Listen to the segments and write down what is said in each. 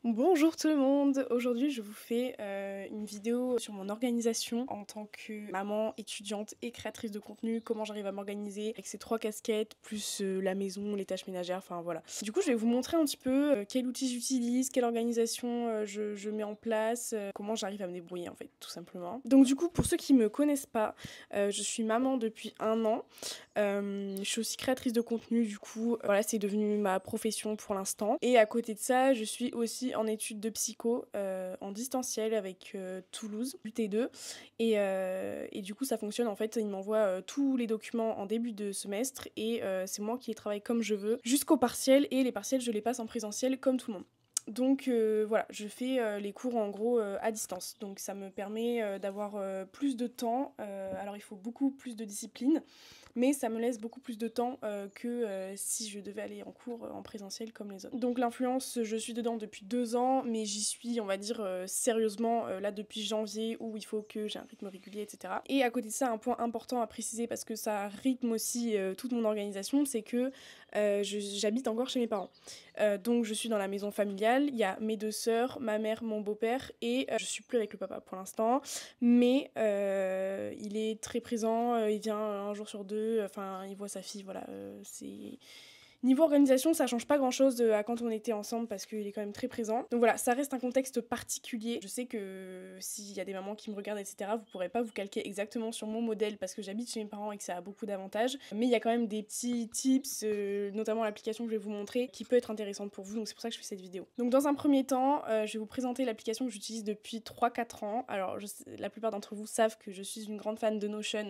Bonjour tout le monde, aujourd'hui je vous fais une vidéo sur mon organisation en tant que maman, étudiante et créatrice de contenu, comment j'arrive à m'organiser avec ces 3 casquettes, plus la maison, les tâches ménagères, enfin voilà. Du coup je vais vous montrer un petit peu quel outil j'utilise, quelle organisation je mets en place, comment j'arrive à me débrouiller en fait, tout simplement. Donc du coup pour ceux qui me connaissent pas, je suis maman depuis 1 an, je suis aussi créatrice de contenu du coup, voilà c'est devenu ma profession pour l'instant. Et à côté de ça je suis aussi en études de psycho en distanciel avec Toulouse, UT2. Et du coup, ça fonctionne en fait. Ils m'envoient tous les documents en début de semestre et c'est moi qui les travaille comme je veux jusqu'au partiel. Et les partiels, je les passe en présentiel comme tout le monde. Donc voilà, je fais les cours en gros à distance. Donc ça me permet d'avoir plus de temps. Alors il faut beaucoup plus de discipline, mais ça me laisse beaucoup plus de temps que si je devais aller en cours en présentiel comme les autres. Donc l'influence, je suis dedans depuis 2 ans, mais j'y suis, on va dire, sérieusement là depuis janvier où il faut que j'ai un rythme régulier, etc. Et à côté de ça, un point important à préciser parce que ça rythme aussi toute mon organisation, c'est que j'habite encore chez mes parents. Donc je suis dans la maison familiale, il y a mes 2 sœurs, ma mère, mon beau-père et je suis plus avec le papa pour l'instant, mais il est très présent, il vient un jour sur 2, enfin il voit sa fille, voilà, c'est... Niveau organisation, ça change pas grand chose à quand on était ensemble parce qu'il est quand même très présent. Donc voilà, ça reste un contexte particulier. Je sais que s'il y a des mamans qui me regardent, etc., vous pourrez pas vous calquer exactement sur mon modèle parce que j'habite chez mes parents et que ça a beaucoup d'avantages. Mais il y a quand même des petits tips, notamment l'application que je vais vous montrer, qui peut être intéressante pour vous. Donc c'est pour ça que je fais cette vidéo. Donc dans un premier temps, je vais vous présenter l'application que j'utilise depuis 3-4 ans. Alors la plupart d'entre vous savent que je suis une grande fan de Notion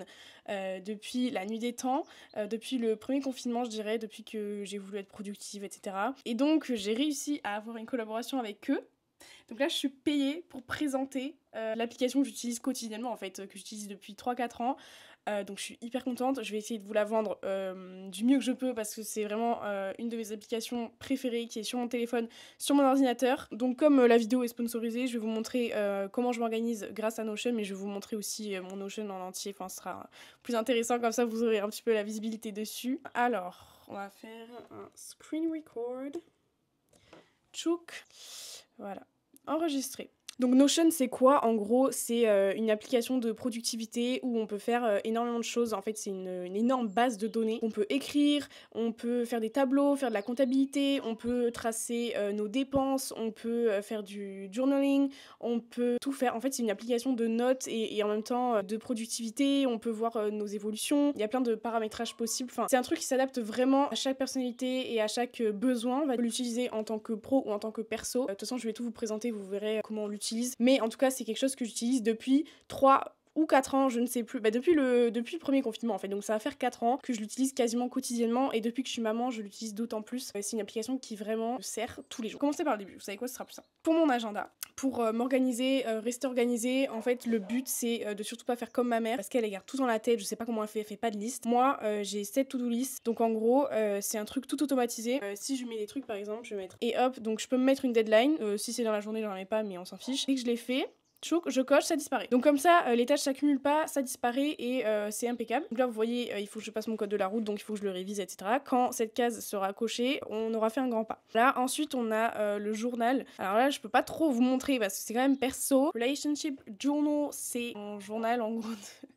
depuis la nuit des temps, depuis le premier confinement, je dirais, depuis que j'ai voulu être productive, etc. Et donc j'ai réussi à avoir une collaboration avec eux. Donc là je suis payée pour présenter l'application que j'utilise quotidiennement en fait, que j'utilise depuis 3-4 ans. Donc je suis hyper contente, je vais essayer de vous la vendre du mieux que je peux parce que c'est vraiment une de mes applications préférées qui est sur mon téléphone, sur mon ordinateur. Donc comme la vidéo est sponsorisée, je vais vous montrer comment je m'organise grâce à Notion, mais je vais vous montrer aussi mon Notion en entier, enfin ce sera plus intéressant comme ça vous aurez un petit peu la visibilité dessus. Alors, on va faire un screen record. Tchouk. Voilà, enregistré. Donc Notion c'est quoi? En gros c'est une application de productivité où on peut faire énormément de choses. En fait c'est une énorme base de données. On peut écrire, on peut faire des tableaux, faire de la comptabilité, on peut tracer nos dépenses, on peut faire du journaling, on peut tout faire. En fait c'est une application de notes et en même temps de productivité. On peut voir nos évolutions. Il y a plein de paramétrages possibles. Enfin, c'est un truc qui s'adapte vraiment à chaque personnalité et à chaque besoin. On va l'utiliser en tant que pro ou en tant que perso. De toute façon je vais tout vous présenter, vous verrez comment on l'utilise. Mais en tout cas, c'est quelque chose que j'utilise depuis 3 ou 4 ans, je ne sais plus. Depuis le premier confinement en fait. Donc ça va faire 4 ans que je l'utilise quasiment quotidiennement et depuis que je suis maman, je l'utilise d'autant plus. C'est une application qui vraiment me sert tous les jours. Commencez par le début, vous savez quoi, ce sera plus simple. Pour mon agenda, pour m'organiser, rester organisée, en fait, le but c'est de surtout pas faire comme ma mère parce qu'elle garde tout dans la tête, je sais pas comment elle fait pas de liste. Moi, j'ai 7 to-do list. Donc en gros, c'est un truc tout automatisé. Si je mets des trucs par exemple, je vais mettre et hop, donc je peux me mettre une deadline. Si c'est dans la journée, j'en ai pas, mais on s'en fiche. Dès que je l'ai fait, je coche, ça disparaît. Donc comme ça, les tâches s'accumulent pas, ça disparaît et c'est impeccable. Donc là, vous voyez, il faut que je passe mon code de la route, donc il faut que je le révise, etc. Quand cette case sera cochée, on aura fait un grand pas. Là, ensuite, on a le journal. Alors là, je peux pas trop vous montrer parce que c'est quand même perso. Relationship Journal, c'est mon journal en gros de...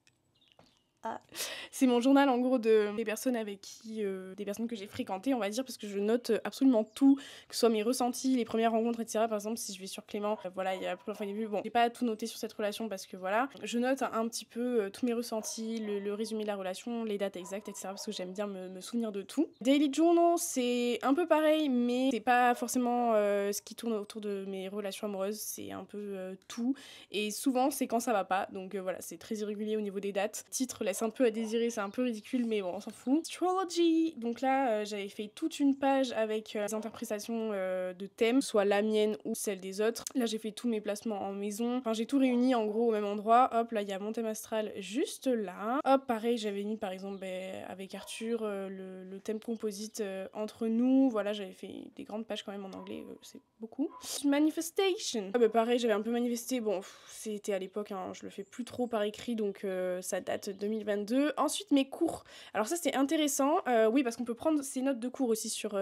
C'est mon journal en gros des personnes avec qui, des personnes que j'ai fréquentées on va dire, parce que je note absolument tout, que ce soit mes ressentis, les premières rencontres, etc. Par exemple si je vais sur Clément, voilà il y a plusieurs fois des vues, bon j'ai pas tout noté sur cette relation parce que voilà, je note un petit peu tous mes ressentis, le résumé de la relation, les dates exactes, etc. parce que j'aime bien me souvenir de tout. Daily Journal c'est un peu pareil mais c'est pas forcément ce qui tourne autour de mes relations amoureuses, c'est un peu tout et souvent c'est quand ça va pas, donc voilà c'est très irrégulier au niveau des dates. Titre laisse un peu à désirer, c'est un peu ridicule mais bon on s'en fout. Astrology, donc là j'avais fait toute une page avec des interprétations de thèmes, soit la mienne ou celle des autres. Là j'ai fait tous mes placements en maison, enfin j'ai tout réuni en gros au même endroit. Hop là il y a mon thème astral juste là. Hop pareil j'avais mis par exemple avec Arthur le thème composite entre nous, voilà j'avais fait des grandes pages quand même en anglais, c'est beaucoup. Manifestation, pareil j'avais un peu manifesté, bon c'était à l'époque hein, je le fais plus trop par écrit donc ça date de 2022. Ensuite, mes cours. Alors ça, c'est intéressant. Oui, parce qu'on peut prendre ses notes de cours aussi sur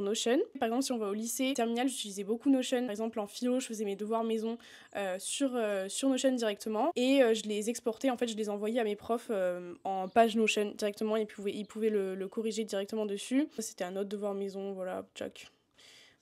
Notion. Par exemple, si on va au lycée terminal, j'utilisais beaucoup Notion. Par exemple, en philo, je faisais mes devoirs maison sur Notion directement. Et je les exportais, en fait, je les envoyais à mes profs en page Notion directement. Ils pouvaient le corriger directement dessus. Ça, c'était un autre devoir maison, voilà, tchac.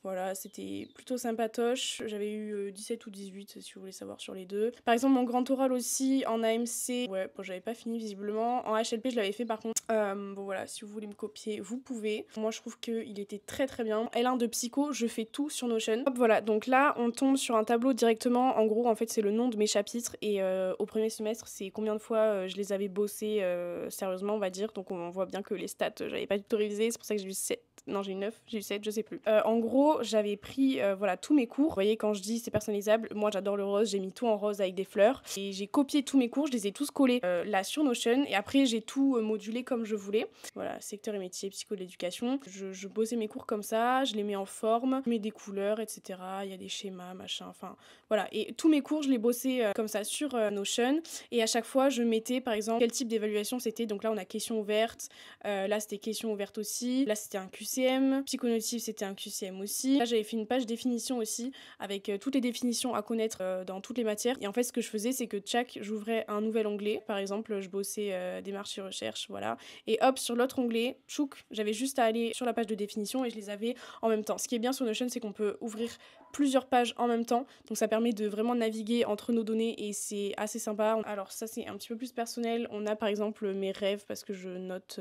Voilà, c'était plutôt sympatoche. J'avais eu 17 ou 18, si vous voulez savoir, sur les deux. Par exemple, mon grand oral aussi, en AMC, ouais, bon, j'avais pas fini visiblement. En HLP, je l'avais fait par contre. Bon voilà, si vous voulez me copier, vous pouvez. Moi, je trouve qu'il était très très bien. L1 de psycho, je fais tout sur Notion. Hop, voilà, donc là, on tombe sur un tableau directement. En gros, en fait, c'est le nom de mes chapitres. Et au premier semestre, c'est combien de fois je les avais bossés sérieusement, on va dire. Donc on voit bien que les stats, j'avais pas du tout révisé. C'est pour ça que j'ai eu 7. Non, j'ai eu 9, j'ai eu 7, je sais plus. En gros, j'avais pris voilà, tous mes cours. Vous voyez, quand je dis c'est personnalisable, moi j'adore le rose, j'ai mis tout en rose avec des fleurs. Et j'ai copié tous mes cours, je les ai tous collés là sur Notion. Et après, j'ai tout modulé comme je voulais. Voilà, secteur et métier, psycho de l'éducation. Je bossais mes cours comme ça, je les mets en forme, je mets des couleurs, etc. Il y a des schémas, machin, enfin voilà. Et tous mes cours, je les bossais comme ça sur Notion. Et à chaque fois, je mettais par exemple quel type d'évaluation c'était. Donc là, on a question ouverte. Là, c'était question ouverte aussi. Là, c'était un QCM. Psychomotif, c'était un QCM aussi. Là, j'avais fait une page définition aussi avec toutes les définitions à connaître dans toutes les matières. Et en fait, ce que je faisais, c'est que j'ouvrais un nouvel onglet. Par exemple, je bossais démarche et recherche, voilà. Et hop, sur l'autre onglet, tchouk, j'avais juste à aller sur la page de définition et je les avais en même temps. Ce qui est bien sur Notion, c'est qu'on peut ouvrir plusieurs pages en même temps. Donc ça permet de vraiment naviguer entre nos données et c'est assez sympa. Alors ça, c'est un petit peu plus personnel. On a par exemple mes rêves parce que je note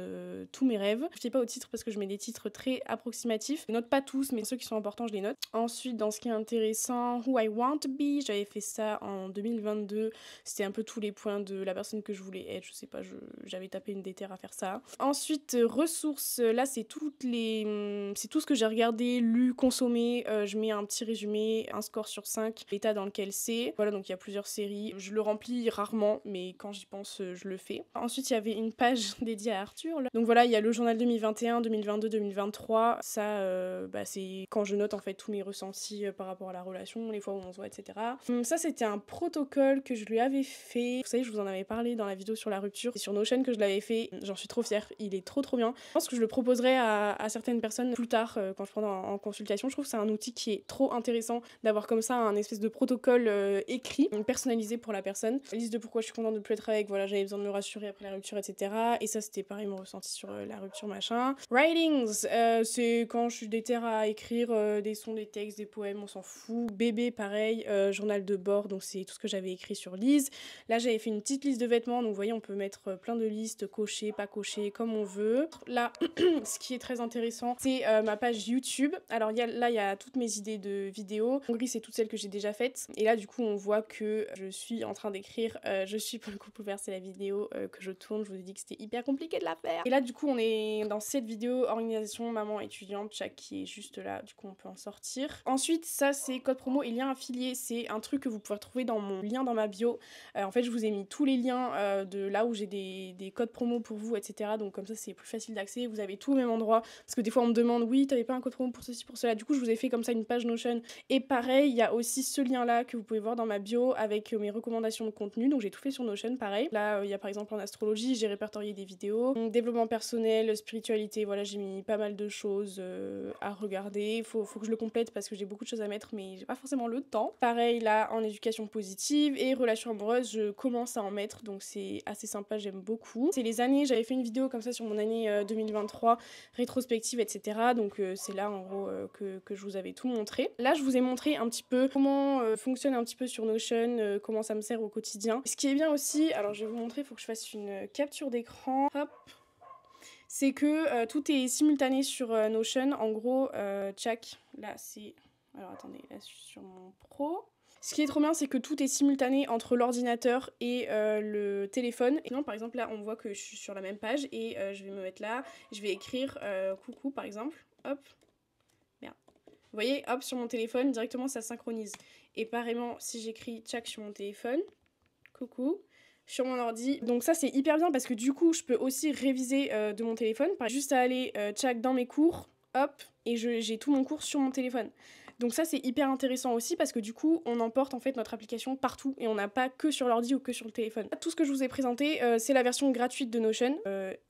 tous mes rêves. Je ne fais pas au titre parce que je mets des titres très approximatifs. Je note pas tous, mais ceux qui sont importants, je les note. Ensuite, dans ce qui est intéressant, Who I Want to Be, j'avais fait ça en 2022. C'était un peu tous les points de la personne que je voulais être. Je sais pas, j'avais tapé une déterre à faire ça. Ensuite, ressources, là, c'est tout ce que j'ai regardé, lu, consommé. Je mets un petit résumé, un score sur 5, l'état dans lequel c'est. Voilà, donc il y a plusieurs séries. Je le remplis rarement, mais quand j'y pense, je le fais. Ensuite, il y avait une page dédiée à Arthur. Là. Donc voilà, il y a le journal 2021, 2022, 2023. Ça, c'est quand je note en fait tous mes ressentis par rapport à la relation, les fois où on se voit, etc. Ça, c'était un protocole que je lui avais fait. Vous savez, je vous en avais parlé dans la vidéo sur la rupture. C'est sur Notion que je l'avais fait. J'en suis trop fière. Il est trop bien. Je pense que je le proposerai à certaines personnes plus tard quand je prendrai en consultation. Je trouve que c'est un outil qui est trop intéressant d'avoir comme ça un espèce de protocole écrit, personnalisé pour la personne. La liste de pourquoi je suis contente de plus être avec, voilà, j'avais besoin de me rassurer après la rupture, etc. Et ça, c'était pareil, mon ressenti sur la rupture, machin. Writings, c'est quand je suis déter à écrire des sons, des textes, des poèmes, on s'en fout. Bébé, pareil, journal de bord, donc c'est tout ce que j'avais écrit sur Lise. Là, j'avais fait une petite liste de vêtements, donc vous voyez, on peut mettre plein de listes, cocher, pas cocher, comme on veut. Là, ce qui est très intéressant, c'est ma page YouTube. Alors il y a toutes mes idées de vidéos. En gris, c'est toutes celles que j'ai déjà faites. Et là, du coup, on voit que je suis en train d'écrire Je suis pour le couple ouvert, c'est la vidéo que je tourne. Je vous ai dit que c'était hyper compliqué de la faire. Et là, du coup, on est dans cette vidéo organisation maman étudiante, chaque qui est juste là. Du coup, on peut en sortir. Ensuite, ça, c'est code promo et lien affilié. C'est un truc que vous pouvez retrouver dans mon lien dans ma bio. En fait, je vous ai mis tous les liens de là où j'ai des codes promo pour vous, etc. Donc comme ça, c'est plus facile d'accès. Vous avez tout au même endroit. Parce que des fois, on me demande, oui, t'avais pas un code promo pour ceci, pour cela. Du coup, je vous ai fait comme ça une page Notion. Et pareil, il y a aussi ce lien-là que vous pouvez voir dans ma bio avec mes recommandations de contenu. Donc j'ai tout fait sur Notion, pareil. Là, il y a par exemple en astrologie, j'ai répertorié des vidéos. Développement personnel, spiritualité, voilà, j'ai mis pas mal de choses à regarder. Faut que je le complète parce que j'ai beaucoup de choses à mettre, mais j'ai pas forcément le temps. Pareil, là, en éducation positive et relations amoureuses, je commence à en mettre. Donc c'est assez sympa, j'aime beaucoup. C'est les années, j'avais fait une vidéo comme ça sur mon année 2023, rétrospective, etc. Donc c'est là, en gros, que je vous avais tout montré. Là, je vous ai montré un petit peu comment fonctionne un petit peu sur Notion, comment ça me sert au quotidien. Ce qui est bien aussi, alors je vais vous montrer, il faut que je fasse une capture d'écran. Hop. C'est que tout est simultané sur Notion. En gros, tchac, là c'est... Alors attendez, là je suis sur mon pro. Ce qui est trop bien, c'est que tout est simultané entre l'ordinateur et le téléphone. Et non, par exemple, là, on voit que je suis sur la même page et je vais me mettre là. Je vais écrire coucou, par exemple. Hop. Merde. Vous voyez, hop, sur mon téléphone, directement, ça synchronise. Et pareillement, si j'écris tchac sur mon téléphone, coucou, sur mon ordi. Donc ça, c'est hyper bien parce que du coup, je peux aussi réviser de mon téléphone. Juste à aller tchac dans mes cours, hop, et j'ai tout mon cours sur mon téléphone. Donc ça c'est hyper intéressant aussi parce que du coup on emporte en fait notre application partout et on n'a pas que sur l'ordi ou que sur le téléphone. Tout ce que je vous ai présenté c'est la version gratuite de Notion.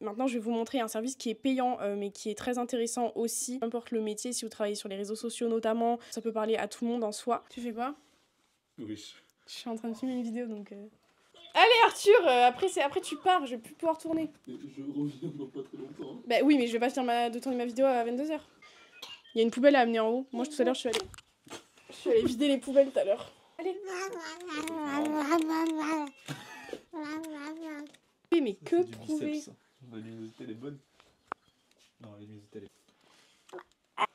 Maintenant je vais vous montrer un service qui est payant mais qui est très intéressant aussi. Peu importe le métier, si vous travaillez sur les réseaux sociaux notamment, ça peut parler à tout le monde en soi. Tu fais quoi? Oui. Je suis en train de filmer une vidéo donc... Allez Arthur, après tu pars, je vais plus pouvoir tourner. Je reviens dans pas très longtemps. Bah oui mais je vais pas finir de tourner ma vidéo à 22h. Il y a une poubelle à amener en haut. Moi tout à l'heure je suis allée vider les poubelles tout à l'heure. Allez. Oui mais que prouver. La luminosité elle est bonne. Non, la luminosité elle est...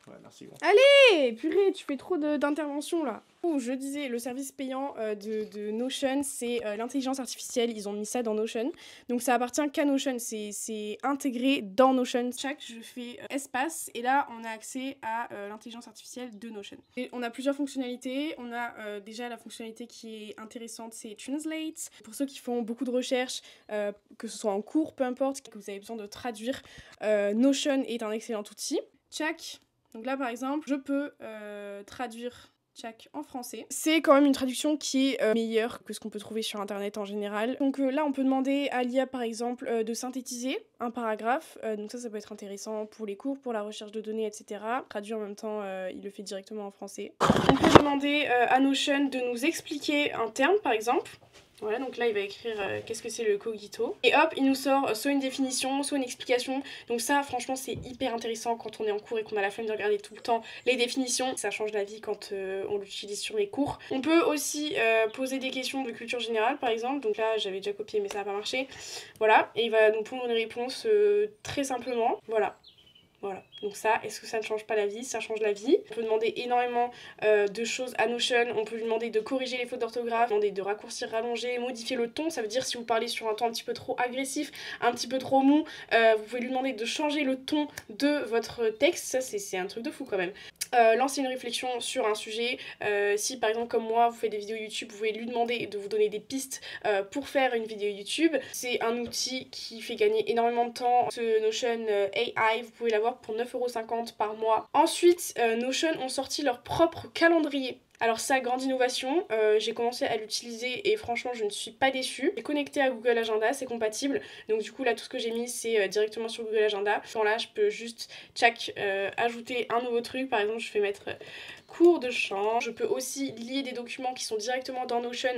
Ouais, merci. Bon. Allez, purée, tu fais trop d'interventions là. Je disais, le service payant de Notion, c'est l'intelligence artificielle. Ils ont mis ça dans Notion. Donc ça appartient qu'à Notion. C'est intégré dans Notion. Je fais espace et là, on a accès à l'intelligence artificielle de Notion. Et on a plusieurs fonctionnalités. On a déjà la fonctionnalité qui est intéressante, c'est Translate. Pour ceux qui font beaucoup de recherches, que ce soit en cours, peu importe, que vous avez besoin de traduire, Notion est un excellent outil. Donc là par exemple, je peux traduire Tchak en français. C'est quand même une traduction qui est meilleure que ce qu'on peut trouver sur internet en général. Donc là on peut demander à l'IA par exemple de synthétiser un paragraphe. Donc ça peut être intéressant pour les cours, pour la recherche de données, etc. Traduit en même temps, il le fait directement en français. On peut demander à Notion de nous expliquer un terme par exemple. Voilà, donc là il va écrire qu'est-ce que c'est le cogito. Et hop, il nous sort soit une définition, soit une explication. Donc ça, franchement, c'est hyper intéressant quand on est en cours et qu'on a la flemme de regarder tout le temps les définitions. Ça change la vie quand on l'utilise sur les cours. On peut aussi poser des questions de culture générale, par exemple. Donc là, j'avais déjà copié, mais ça n'a pas marché. Voilà, et il va nous pondre une réponse très simplement. Voilà. Donc ça, est-ce que ça ne change pas la vie? Ça change la vie. On peut demander énormément de choses à Notion. On peut lui demander de corriger les fautes d'orthographe, demander de raccourcir, rallonger, modifier le ton. Ça veut dire si vous parlez sur un ton un petit peu trop agressif, un petit peu trop mou, vous pouvez lui demander de changer le ton de votre texte. Ça, c'est un truc de fou quand même. Lancer une réflexion sur un sujet. Si par exemple comme moi vous faites des vidéos YouTube, vous pouvez lui demander de vous donner des pistes pour faire une vidéo YouTube. C'est un outil qui fait gagner énormément de temps. Ce Notion AI, vous pouvez l'avoir pour 9,50 € par mois. Ensuite, Notion ont sorti leur propre calendrier. Alors ça, grande innovation, j'ai commencé à l'utiliser et franchement je ne suis pas déçue. C'est connecté à Google Agenda, c'est compatible, donc du coup là tout ce que j'ai mis c'est directement sur Google Agenda. Là je peux juste ajouter un nouveau truc, par exemple je vais mettre cours de chant. Je peux aussi lier des documents qui sont directement dans Notion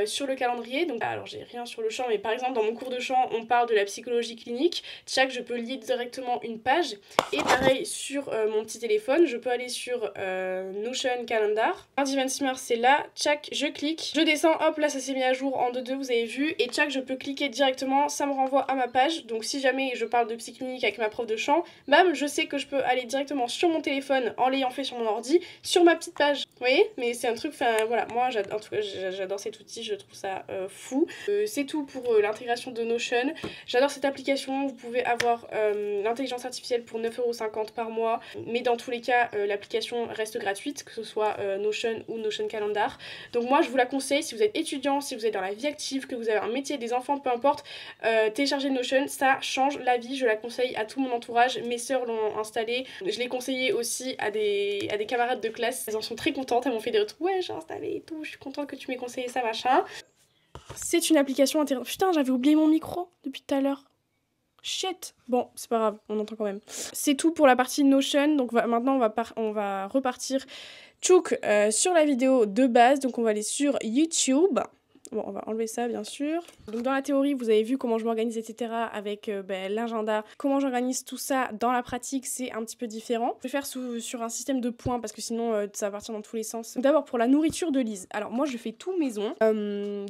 sur le calendrier. Donc alors j'ai rien sur le chant, mais par exemple dans mon cours de chant on parle de la psychologie clinique. Je peux lier directement une page. Et pareil sur mon petit téléphone, je peux aller sur Notion Calendar. Mardi 26 mars c'est là, je clique, je descends, hop là ça s'est mis à jour en 2-2, vous avez vu. Et je peux cliquer directement, ça me renvoie à ma page. Donc si jamais je parle de psy clinique avec ma prof de chant, bam, je sais que je peux aller directement sur mon téléphone en l'ayant fait sur mon ordi, sur ma petite page. Vous voyez? Mais c'est un truc, enfin voilà, moi en tout cas j'adore cet outil, je trouve ça fou. C'est tout pour l'intégration de Notion. J'adore cette application, vous pouvez avoir l'intelligence artificielle pour 9,50 € par mois, mais dans tous les cas l'application reste gratuite, que ce soit Notion ou Notion Calendar. Donc moi je vous la conseille si vous êtes étudiant, si vous êtes dans la vie active, que vous avez un métier, des enfants, peu importe, téléchargez Notion, ça change la vie, je la conseille à tout mon entourage. Mes sœurs l'ont installée, je l'ai conseillé aussi à des camarades de classe, elles en sont très contentes, elles m'ont fait des retours, ouais j'ai installé et tout, je suis contente que tu m'aies conseillé ça machin. C'est une application intéressante. Putain, j'avais oublié mon micro depuis tout à l'heure. Shit. Bon, c'est pas grave, on entend quand même. C'est tout pour la partie Notion. Donc maintenant, on va repartir sur la vidéo de base. Donc on va aller sur YouTube. Bon, on va enlever ça, bien sûr. Donc dans la théorie, vous avez vu comment je m'organise, etc. avec l'agenda. Comment j'organise tout ça dans la pratique, c'est un petit peu différent. Je vais faire sur un système de points parce que sinon, ça va partir dans tous les sens. D'abord, pour la nourriture de Lise. Alors moi, je fais tout maison.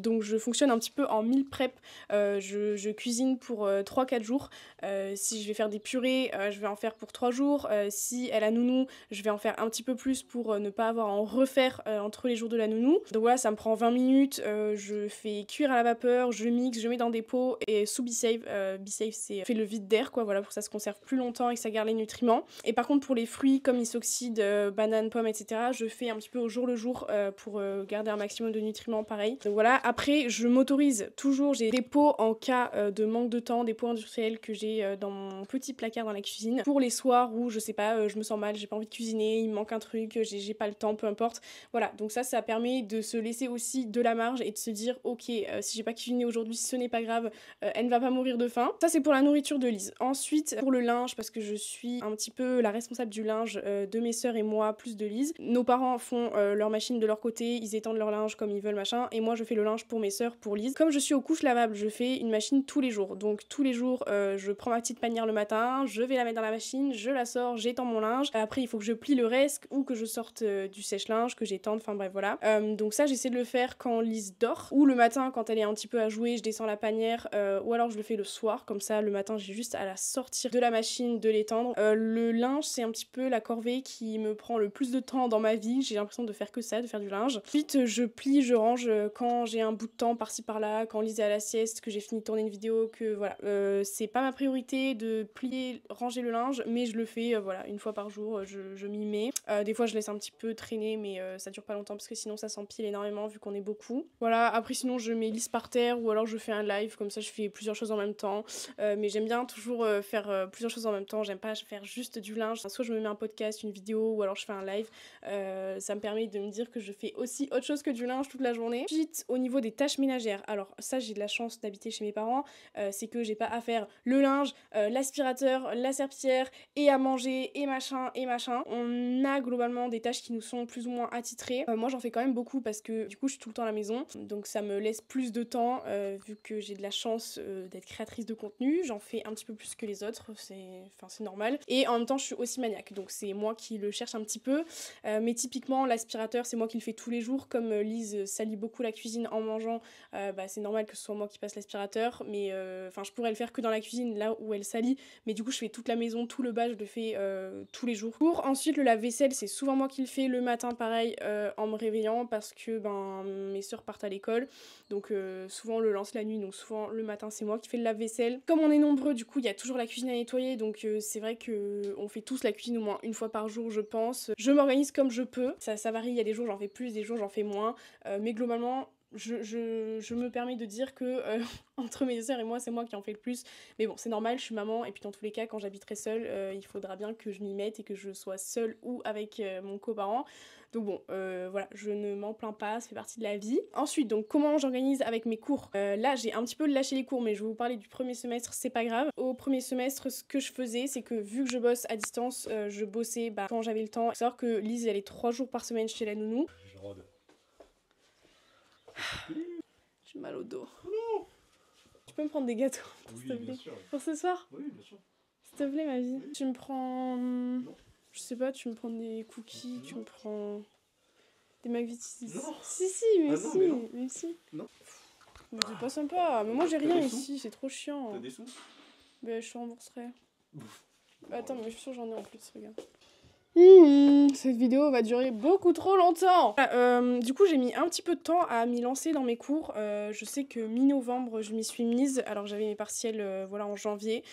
Donc je fonctionne un petit peu en meal prep. Je cuisine pour 3-4 jours. Si je vais faire des purées, je vais en faire pour 3 jours. Si elle a nounou, je vais en faire un petit peu plus pour ne pas avoir à en refaire entre les jours de la nounou. Donc voilà, ça me prend 20 minutes. je fais cuire à la vapeur, je mixe, je mets dans des pots et sous BeSafe. BeSafe c'est fait le vide d'air quoi, voilà, pour que ça se conserve plus longtemps et que ça garde les nutriments. Et par contre pour les fruits comme Isoxide, bananes, pommes, etc. je fais un petit peu au jour le jour pour garder un maximum de nutriments pareil. Donc voilà, après je m'autorise toujours, j'ai des pots en cas de manque de temps, des pots industriels que j'ai dans mon petit placard dans la cuisine pour les soirs où je sais pas, je me sens mal, j'ai pas envie de cuisiner, il me manque un truc, j'ai pas le temps, peu importe. Voilà, donc ça permet de se laisser aussi de la marge et de se dire ok, si j'ai pas cuisiné aujourd'hui, ce n'est pas grave, elle ne va pas mourir de faim. Ça c'est pour la nourriture de Lise. Ensuite pour le linge, parce que je suis un petit peu la responsable du linge de mes sœurs et moi, plus de Lise. Nos parents font leur machine de leur côté, ils étendent leur linge comme ils veulent machin, et moi je fais le linge pour mes sœurs, pour Lise. Comme je suis aux couches lavables, je fais une machine tous les jours. Donc tous les jours je prends ma petite panière le matin, je vais la mettre dans la machine, je la sors, j'étends mon linge. Après il faut que je plie le reste ou que je sorte du sèche-linge, que j'étende, enfin bref voilà. Donc ça j'essaie de le faire quand Lise dort, ou le matin quand elle est un petit peu à jouer, je descends la panière, ou alors je le fais le soir, comme ça le matin j'ai juste à la sortir de la machine, de l'étendre. Le linge c'est un petit peu la corvée qui me prend le plus de temps dans ma vie, j'ai l'impression de faire que ça, de faire du linge. Ensuite je plie, je range quand j'ai un bout de temps par-ci par-là, quand Lise est à la sieste, que j'ai fini de tourner une vidéo, que voilà. C'est pas ma priorité de plier, ranger le linge, mais je le fais voilà, une fois par jour, je m'y mets. Des fois je laisse un petit peu traîner, mais ça dure pas longtemps parce que sinon ça s'empile énormément vu qu'on est beaucoup. Voilà, après sinon je mets Lise par terre ou alors je fais un live, comme ça je fais plusieurs choses en même temps. Mais j'aime bien toujours faire plusieurs choses en même temps, j'aime pas faire juste du linge. Soit je me mets un podcast, une vidéo, ou alors je fais un live. Ça me permet de me dire que je fais aussi autre chose que du linge toute la journée. Ensuite, au niveau des tâches ménagères, alors ça j'ai de la chance d'habiter chez mes parents, c'est que j'ai pas à faire le linge, l'aspirateur, la serpillière, et à manger, et machin, et machin. On a globalement des tâches qui nous sont plus ou moins attitrées. Moi j'en fais quand même beaucoup parce que du coup je suis tout le temps à la maison, donc ça me laisse plus de temps vu que j'ai de la chance d'être créatrice de contenu. J'en fais un petit peu plus que les autres, c'est normal. Et en même temps je suis aussi maniaque, donc c'est moi qui le cherche un petit peu. Mais typiquement l'aspirateur c'est moi qui le fais tous les jours, comme Lise salit beaucoup la cuisine en mangeant, c'est normal que ce soit moi qui passe l'aspirateur, mais enfin je pourrais le faire que dans la cuisine là où elle salit, mais du coup je fais toute la maison, tout le bas je le fais tous les jours. Pour ensuite le lave-vaisselle c'est souvent moi qui le fais le matin pareil en me réveillant parce que mes sœurs partent à l'école, donc souvent on le lance la nuit, donc souvent le matin c'est moi qui fais le lave-vaisselle. Comme on est nombreux du coup il y a toujours la cuisine à nettoyer, donc c'est vrai que on fait tous la cuisine au moins une fois par jour je pense. Je m'organise comme je peux, ça varie, il y a des jours j'en fais plus, des jours j'en fais moins, mais globalement je me permets de dire que entre mes sœurs et moi c'est moi qui en fais le plus, mais bon c'est normal, je suis maman et puis dans tous les cas quand j'habiterai seule il faudra bien que je m'y mette et que je sois seule ou avec mon coparent. Donc bon, voilà, je ne m'en plains pas, ça fait partie de la vie. Ensuite, donc comment j'organise avec mes cours. Là, j'ai un petit peu lâché les cours, mais je vais vous parler du premier semestre, c'est pas grave. Au premier semestre, ce que je faisais, c'est que vu que je bosse à distance, je bossais quand j'avais le temps. Faut savoir que Lise, elle est 3 jours par semaine chez la nounou. J'ai mal au dos. Non. Tu peux me prendre des gâteaux, s'il te plaît, bien sûr. pour ce soir? Oui, bien sûr. S'il te plaît, ma vie. Oui. Tu me prends... Non. Je sais pas, tu me prends des cookies, Non. tu me prends... Des McVitie. Non. Si, mais Ah si, non, mais non. mais si. Non. Mais c'est pas sympa. Mais moi j'ai T'as rien des sous ici, c'est trop chiant. T'as des sous? Ben je te rembourserai. Attends, mais je suis sûre que j'en ai en plus, regarde. Cette vidéo va durer beaucoup trop longtemps. Du coup j'ai mis un petit peu de temps à m'y lancer dans mes cours. Je sais que mi-novembre je m'y suis mise. Alors j'avais mes partiels voilà en janvier.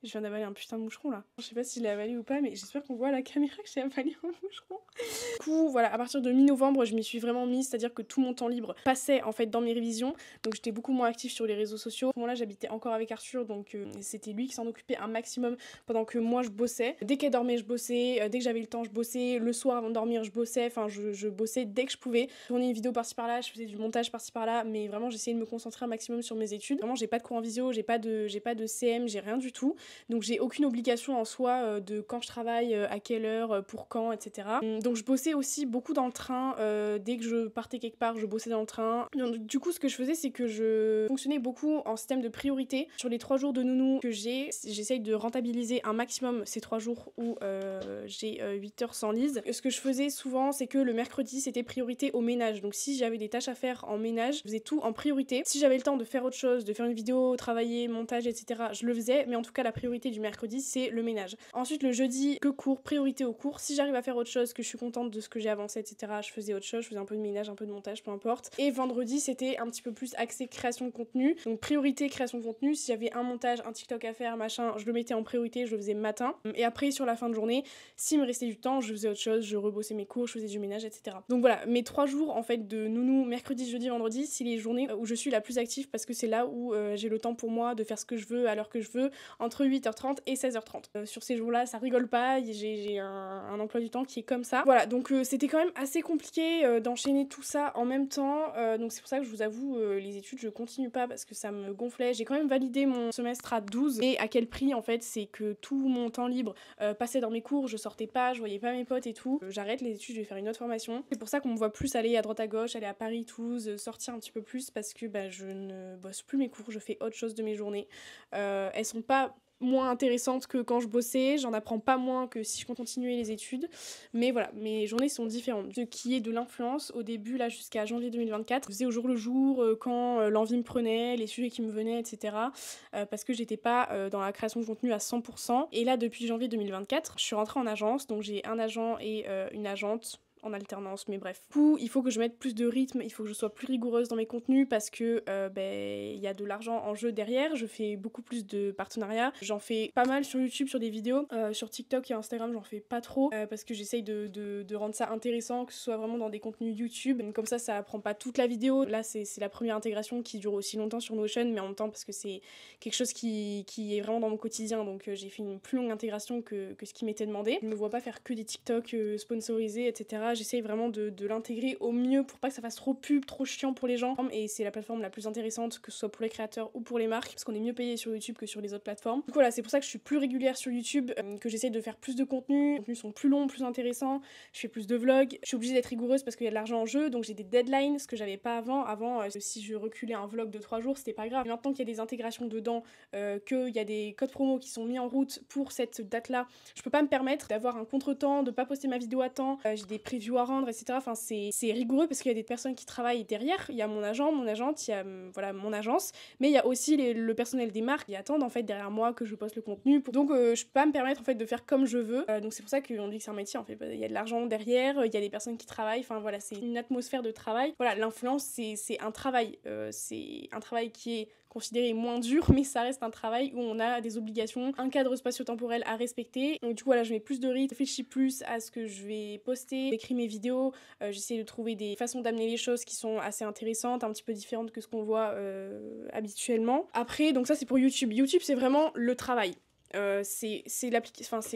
Je viens d'avaler un putain de moucheron là. Je sais pas si je l'ai avalé ou pas, mais j'espère qu'on voit à la caméra que j'ai avalé un moucheron. Du coup, voilà, à partir de mi-novembre, je m'y suis vraiment mise, c'est-à-dire que tout mon temps libre passait en fait dans mes révisions. Donc j'étais beaucoup moins active sur les réseaux sociaux. À ce moment-là, j'habitais encore avec Arthur, donc c'était lui qui s'en occupait un maximum pendant que moi je bossais. Dès qu'elle dormait, je bossais. Dès que j'avais le temps, je bossais. Le soir avant de dormir, je bossais. Enfin, je bossais dès que je pouvais. Je tournais une vidéo par-ci par-là, je faisais du montage par-ci par-là, mais vraiment j'essayais de me concentrer un maximum sur mes études. Vraiment, j'ai pas de cours en visio, j'ai pas de CM, j'ai rien du tout. Donc j'ai aucune obligation en soi de quand je travaille, à quelle heure, pour quand, etc. Donc je bossais aussi beaucoup dans le train. Dès que je partais quelque part, je bossais dans le train. Donc, du coup, ce que je faisais, c'est que je fonctionnais beaucoup en système de priorité. Sur les 3 jours de nounou que j'essaye de rentabiliser un maximum ces 3 jours où j'ai 8 heures sans Lise. Ce que je faisais souvent, c'est que le mercredi, c'était priorité au ménage. Donc si j'avais des tâches à faire en ménage, je faisais tout en priorité. Si j'avais le temps de faire autre chose, de faire une vidéo, travailler, montage, etc., je le faisais. Mais en tout cas, la priorité du mercredi, c'est le ménage. Ensuite, le jeudi, que cours, priorité au cours. Si j'arrive à faire autre chose, que je suis contente de ce que j'ai avancé, etc., je faisais autre chose, je faisais un peu de ménage, un peu de montage, peu importe. Et vendredi, c'était un petit peu plus axé création de contenu. Donc priorité création de contenu. Si j'avais un montage, un TikTok à faire, machin, je le mettais en priorité, je le faisais matin. Et après, sur la fin de journée, s'il me restait du temps, je faisais autre chose, je rebossais mes cours, je faisais du ménage, etc. Donc voilà, mes 3 jours en fait de nounou, mercredi, jeudi, vendredi, c'est les journées où je suis la plus active parce que c'est là où j'ai le temps pour moi de faire ce que je veux à l'heure que je veux, entre 8h30 et 16h30. Sur ces jours-là, ça rigole pas, j'ai un emploi du temps qui est comme ça. Voilà, donc c'était quand même assez compliqué d'enchaîner tout ça en même temps. Donc c'est pour ça que je vous avoue, les études, je continue pas parce que ça me gonflait. J'ai quand même validé mon semestre à 12. Et à quel prix en fait, c'est que tout mon temps libre passait dans mes cours, je sortais pas, je voyais pas mes potes et tout. J'arrête les études, je vais faire une autre formation. C'est pour ça qu'on me voit plus aller à droite à gauche, aller à Paris, Toulouse, sortir un petit peu plus parce que je ne bosse plus mes cours, je fais autre chose de mes journées. Elles sont pas moins intéressantes que quand je bossais, j'en apprends pas moins que si je continuais les études, mais voilà, mes journées sont différentes. Ce qui est de l'influence, au début, là, jusqu'à janvier 2024, je faisais au jour le jour, quand l'envie me prenait, les sujets qui me venaient, etc., parce que j'étais pas dans la création de contenu à 100%, et là, depuis janvier 2024, je suis rentrée en agence, donc j'ai un agent et une agente, en alternance, mais bref. Du coup, il faut que je mette plus de rythme, il faut que je sois plus rigoureuse dans mes contenus parce que y a de l'argent en jeu derrière. Je fais beaucoup plus de partenariats. J'en fais pas mal sur YouTube, sur des vidéos. Sur TikTok et Instagram, j'en fais pas trop parce que j'essaye de rendre ça intéressant, que ce soit vraiment dans des contenus YouTube. Comme ça prend pas toute la vidéo. Là, c'est la première intégration qui dure aussi longtemps sur Notion, mais en même temps parce que c'est quelque chose qui est vraiment dans mon quotidien. Donc j'ai fait une plus longue intégration que ce qui m'était demandé. Je me vois pas faire que des TikTok sponsorisés, etc. J'essaye vraiment de l'intégrer au mieux pour pas que ça fasse trop pub, trop chiant pour les gens. Et c'est la plateforme la plus intéressante, que ce soit pour les créateurs ou pour les marques, parce qu'on est mieux payé sur YouTube que sur les autres plateformes. Donc voilà, c'est pour ça que je suis plus régulière sur YouTube, que j'essaye de faire plus de contenu. Les contenus sont plus longs, plus intéressants. Je fais plus de vlogs. Je suis obligée d'être rigoureuse parce qu'il y a de l'argent en jeu, donc j'ai des deadlines, ce que j'avais pas avant. Avant, si je reculais un vlog de 3 jours, c'était pas grave. Maintenant qu'il y a des intégrations dedans, qu'il y a des codes promo qui sont mis en route pour cette date-là, je peux pas me permettre d'avoir un contretemps, de pas poster ma vidéo à temps. J'ai des previews à rendre, etc. Enfin, c'est rigoureux parce qu'il y a des personnes qui travaillent derrière. Il y a mon agent, mon agente, il y a mon agence, mais il y a aussi le personnel des marques qui attendent en fait derrière moi que je poste le contenu. Donc je peux pas me permettre en fait de faire comme je veux. Donc c'est pour ça qu'on dit que c'est un métier en fait. Il y a de l'argent derrière, il y a des personnes qui travaillent. Enfin voilà, c'est une atmosphère de travail. Voilà, l'influence c'est un travail. C'est un travail qui est considéré moins dur, mais ça reste un travail où on a des obligations, un cadre spatio-temporel à respecter. Donc du coup voilà, je mets plus de rythme, je réfléchis plus à ce que je vais poster, j'écris mes vidéos, j'essaie de trouver des façons d'amener les choses qui sont assez intéressantes, un petit peu différentes que ce qu'on voit habituellement. Après, donc ça c'est pour YouTube. YouTube c'est vraiment le travail. C'est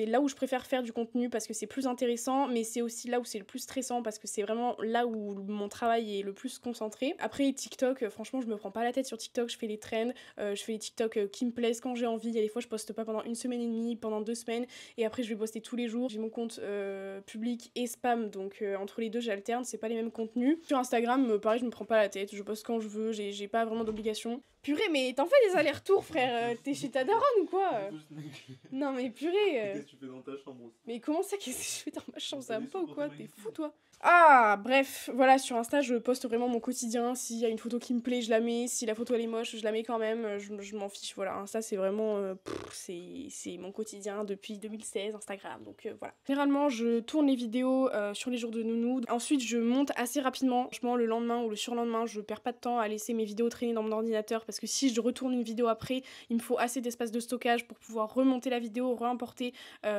là où je préfère faire du contenu parce que c'est plus intéressant, mais c'est aussi là où c'est le plus stressant parce que c'est vraiment là où mon travail est le plus concentré. Après TikTok, franchement je me prends pas la tête sur TikTok, je fais les trends, je fais les TikTok qui me plaisent quand j'ai envie. Il y a des fois je poste pas pendant 1 semaine et demie, pendant 2 semaines, et après je vais poster tous les jours. J'ai mon compte public et spam, donc entre les deux j'alterne, c'est pas les mêmes contenus. Sur Instagram, pareil, je me prends pas la tête, je poste quand je veux, j'ai pas vraiment d'obligation. Purée, mais t'en fais des allers-retours, frère. T'es chez ta daronne ou quoi? Non, mais purée. Qu'est-ce que tu fais dans ta chambre aussi? Mais comment ça, qu'est-ce que je fais dans ma chambre? Ça va pas ou quoi? T'es fou, toi? Ah, bref, voilà, sur Insta, je poste vraiment mon quotidien. S'il y a une photo qui me plaît, je la mets. Si la photo elle est moche, je la mets quand même. Je m'en fiche, voilà. Insta, c'est vraiment. C'est mon quotidien depuis 2016, Instagram. Donc voilà. Généralement, je tourne les vidéos sur les jours de nounou. Ensuite, je monte assez rapidement. Franchement, le lendemain ou le surlendemain, je perds pas de temps à laisser mes vidéos traîner dans mon ordinateur parce que si je retourne une vidéo après, il me faut assez d'espace de stockage pour pouvoir remonter la vidéo, réimporter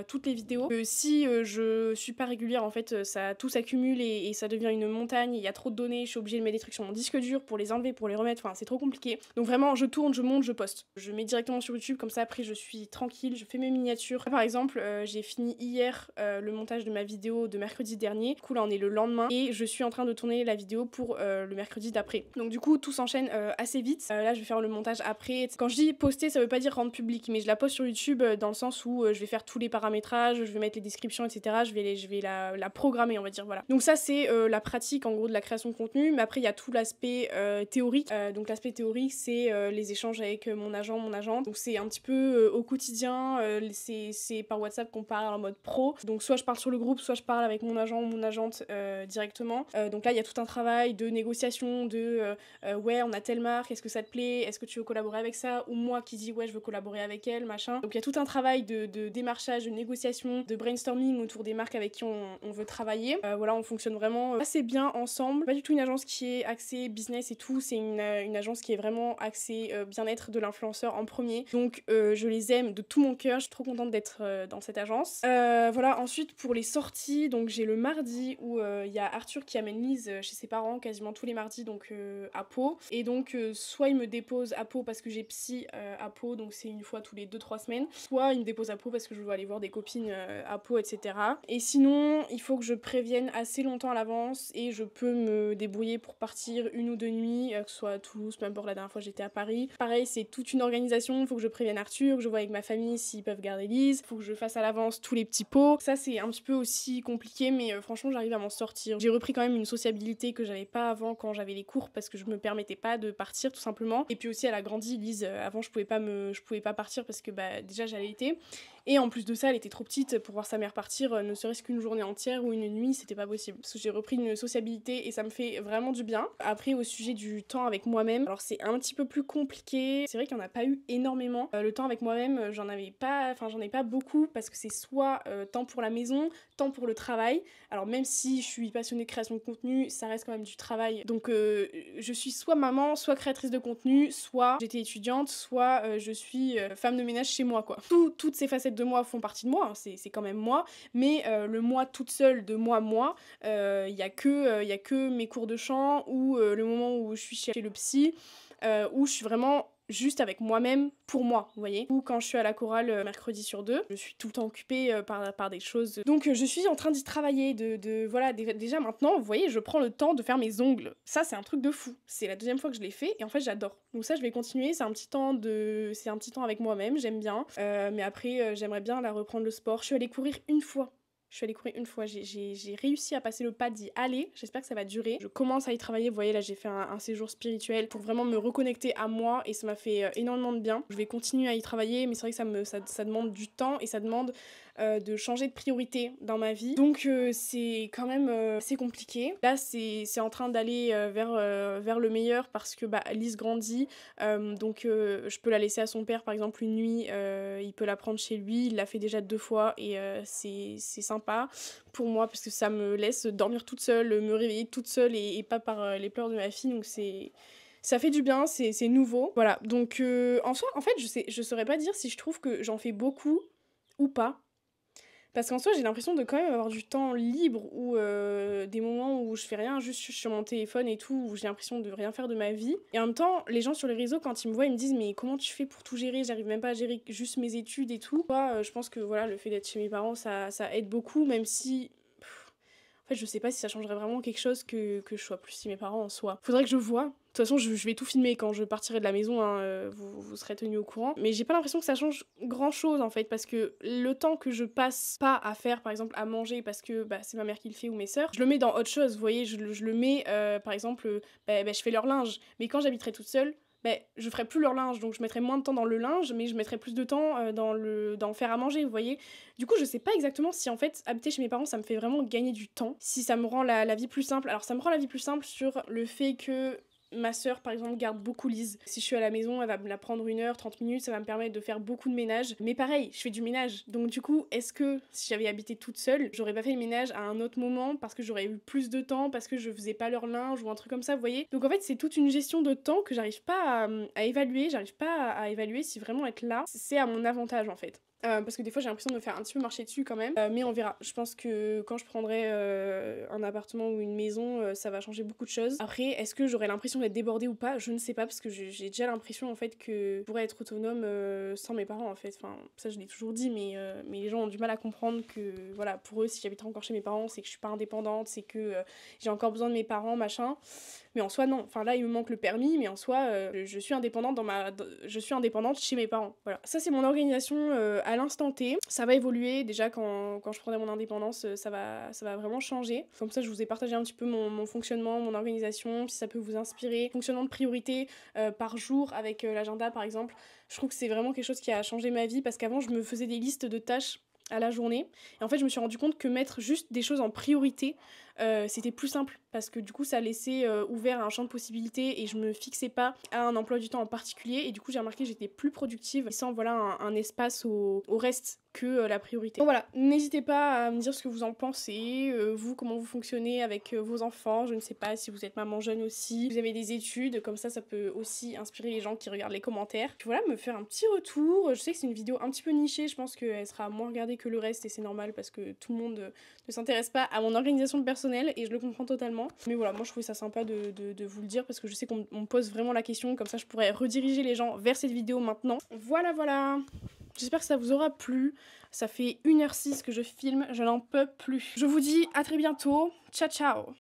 toutes les vidéos. Si je suis pas régulière, en fait, tout s'accumule et ça devient une montagne, il y a trop de données, je suis obligée de mettre des trucs sur mon disque dur pour les enlever, pour les remettre, enfin c'est trop compliqué. Donc vraiment, je tourne, je monte, je poste. Je mets directement sur YouTube, comme ça après je suis tranquille, je fais mes miniatures. Là, par exemple, j'ai fini hier le montage de ma vidéo de mercredi dernier. Du coup là on est le lendemain et je suis en train de tourner la vidéo pour le mercredi d'après. Donc du coup tout s'enchaîne assez vite. Là je vais faire le montage après. Quand je dis poster, ça veut pas dire rendre public, mais je la poste sur YouTube dans le sens où je vais faire tous les paramétrages, je vais mettre les descriptions, etc. Je vais la programmer, on va dire, voilà. Donc ça c'est la pratique en gros de la création de contenu, mais après il y a tout l'aspect théorique. Donc l'aspect théorique c'est les échanges avec mon agent, mon agente. Donc c'est un petit peu au quotidien, c'est par WhatsApp qu'on parle en mode pro. Donc soit je parle sur le groupe, soit je parle avec mon agent ou mon agente directement. Donc là il y a tout un travail de négociation, de ouais on a telle marque, est-ce que ça te plaît, projet, est-ce que tu veux collaborer avec ça, ou moi qui dis ouais je veux collaborer avec elle, machin. Donc il y a tout un travail de démarchage, de négociation, de brainstorming autour des marques avec qui on veut travailler. Voilà, on fonctionne vraiment assez bien ensemble. Pas du tout une agence qui est axée business et tout, c'est une agence qui est vraiment axée bien-être de l'influenceur en premier. Donc je les aime de tout mon cœur, je suis trop contente d'être dans cette agence. Voilà, ensuite pour les sorties, donc j'ai le mardi où il y a Arthur qui amène Lise chez ses parents quasiment tous les mardis, donc à Pau. Et donc soit il me dépose à Pau parce que j'ai psy à Pau, donc c'est une fois tous les 2-3 semaines, soit il me dépose à Pau parce que je dois aller voir des copines à Pau, etc. Et sinon, il faut que je prévienne assez longtemps à l'avance et je peux me débrouiller pour partir 1 ou 2 nuits, que ce soit à Toulouse, peu importe, la dernière fois j'étais à Paris. Pareil, c'est toute une organisation, il faut que je prévienne Arthur, que je vois avec ma famille s'ils peuvent garder Lise, il faut que je fasse à l'avance tous les petits pots. Ça c'est un petit peu aussi compliqué, mais franchement j'arrive à m'en sortir. J'ai repris quand même une sociabilité que j'avais pas avant quand j'avais les cours parce que je me permettais pas de partir tout simplement. Et puis aussi elle a grandi, Lise, avant je pouvais pas partir parce que déjà j'allaitais. Et en plus de ça, elle était trop petite pour voir sa mère partir, ne serait-ce qu'une journée entière ou une nuit, c'était pas possible. Parce que j'ai repris une sociabilité et ça me fait vraiment du bien. Après, au sujet du temps avec moi-même, alors c'est un petit peu plus compliqué. C'est vrai qu'il n'y en a pas eu énormément. Le temps avec moi-même, j'en ai pas beaucoup parce que c'est soit temps pour la maison, temps pour le travail. Alors même si je suis passionnée de création de contenu, ça reste quand même du travail. Donc je suis soit maman, soit créatrice de contenu, soit j'étais étudiante, soit je suis femme de ménage chez moi, quoi. Toutes ces facettes de moi font partie de moi, hein, c'est quand même moi, mais le moi toute seule de moi, y a que mes cours de chant ou le moment où je suis chez le psy, où je suis vraiment juste avec moi-même pour moi, vous voyez. Ou quand je suis à la chorale mercredi sur 2, je suis tout le temps occupée par des choses. Donc je suis en train d'y travailler, voilà, déjà maintenant, vous voyez, je prends le temps de faire mes ongles. Ça, c'est un truc de fou. C'est la 2e fois que je l'ai fait et en fait, j'adore. Donc ça, je vais continuer, c'est un petit temps avec moi-même, j'aime bien. Mais après, j'aimerais bien la reprendre le sport. Je suis allée courir une fois. J'ai réussi à passer le pas d'y aller, j'espère que ça va durer. Je commence à y travailler, vous voyez là j'ai fait un séjour spirituel pour vraiment me reconnecter à moi et ça m'a fait énormément de bien. Je vais continuer à y travailler mais c'est vrai que ça demande du temps et ça demande de changer de priorité dans ma vie. Donc c'est quand même assez compliqué. Là c'est en train d'aller vers le meilleur parce que Lise grandit, donc je peux la laisser à son père par exemple une nuit, il peut la prendre chez lui, il l'a fait déjà 2 fois et c'est sympa pour moi parce que ça me laisse dormir toute seule, me réveiller toute seule et pas par les pleurs de ma fille, donc ça fait du bien, c'est nouveau. Voilà, donc en fait, je saurais pas dire si je trouve que j'en fais beaucoup ou pas. Parce qu'en soi, j'ai l'impression de quand même avoir du temps libre ou des moments où je fais rien, juste je suis sur mon téléphone et tout, où j'ai l'impression de rien faire de ma vie. Et en même temps, les gens sur les réseaux, quand ils me voient, ils me disent « Mais comment tu fais pour tout gérer ? J'arrive même pas à gérer juste mes études et tout. » Moi, je pense que voilà, le fait d'être chez mes parents, ça aide beaucoup, même si... En fait, je sais pas si ça changerait vraiment quelque chose que je sois plus chez mes parents en soi. Faudrait que je vois. De toute façon, je vais tout filmer quand je partirai de la maison, hein, vous serez tenus au courant. Mais j'ai pas l'impression que ça change grand chose en fait, parce que le temps que je passe pas à faire, par exemple, à manger, parce que c'est ma mère qui le fait ou mes sœurs, je le mets dans autre chose, vous voyez, je le mets, par exemple, je fais leur linge. Mais quand j'habiterai toute seule, je ferai plus leur linge, donc je mettrai moins de temps dans le linge, mais je mettrai plus de temps dans faire à manger, vous voyez. Du coup, je sais pas exactement si en fait habiter chez mes parents ça me fait vraiment gagner du temps, si ça me rend la vie plus simple. Alors ça me rend la vie plus simple sur le fait que ma sœur, par exemple, garde beaucoup Lise. Si je suis à la maison, elle va me la prendre 1 heure, 30 minutes, ça va me permettre de faire beaucoup de ménage. Mais pareil, je fais du ménage. Donc du coup, est-ce que si j'avais habité toute seule, j'aurais pas fait le ménage à un autre moment parce que j'aurais eu plus de temps, parce que je faisais pas leur linge ou un truc comme ça, vous voyez? Donc en fait, c'est toute une gestion de temps que j'arrive pas à évaluer. J'arrive pas à évaluer si vraiment être là, c'est à mon avantage en fait. Parce que des fois j'ai l'impression de me faire un petit peu marcher dessus quand même, mais on verra. Je pense que quand je prendrai un appartement ou une maison, ça va changer beaucoup de choses. Après, est-ce que j'aurai l'impression d'être débordée ou pas? Je ne sais pas, parce que j'ai déjà l'impression en fait que je pourrais être autonome sans mes parents en fait. Enfin, ça je l'ai toujours dit, mais les gens ont du mal à comprendre que voilà, pour eux, si j'habiterais encore chez mes parents, c'est que je suis pas indépendante, c'est que j'ai encore besoin de mes parents, machin. Mais en soi non, enfin là il me manque le permis, mais en soi je suis indépendante je suis indépendante chez mes parents. Voilà, ça c'est mon organisation à l'instant T. Ça va évoluer, déjà quand je prendrai mon indépendance, ça va vraiment changer. Comme ça je vous ai partagé un petit peu mon fonctionnement, mon organisation, si ça peut vous inspirer. Fonctionnement de priorité par jour avec l'agenda par exemple. Je trouve que c'est vraiment quelque chose qui a changé ma vie, parce qu'avant je me faisais des listes de tâches à la journée, et en fait je me suis rendu compte que mettre juste des choses en priorité, c'était plus simple parce que du coup ça laissait ouvert un champ de possibilités et je me fixais pas à un emploi du temps en particulier et du coup j'ai remarqué que j'étais plus productive sans voilà un espace au reste que la priorité. Donc voilà, n'hésitez pas à me dire ce que vous en pensez, vous comment vous fonctionnez avec vos enfants, je ne sais pas si vous êtes maman jeune aussi, vous avez des études, comme ça peut aussi inspirer les gens qui regardent les commentaires. Puis voilà, me faire un petit retour, je sais que c'est une vidéo un petit peu nichée, je pense qu'elle sera moins regardée que le reste et c'est normal parce que tout le monde ne s'intéresse pas à mon organisation personnelle et je le comprends totalement. Mais voilà, moi je trouvais ça sympa de vous le dire parce que je sais qu'on me pose vraiment la question, comme ça je pourrais rediriger les gens vers cette vidéo maintenant. Voilà. J'espère que ça vous aura plu. Ça fait 1h06 que je filme, je n'en peux plus. Je vous dis à très bientôt. Ciao ciao.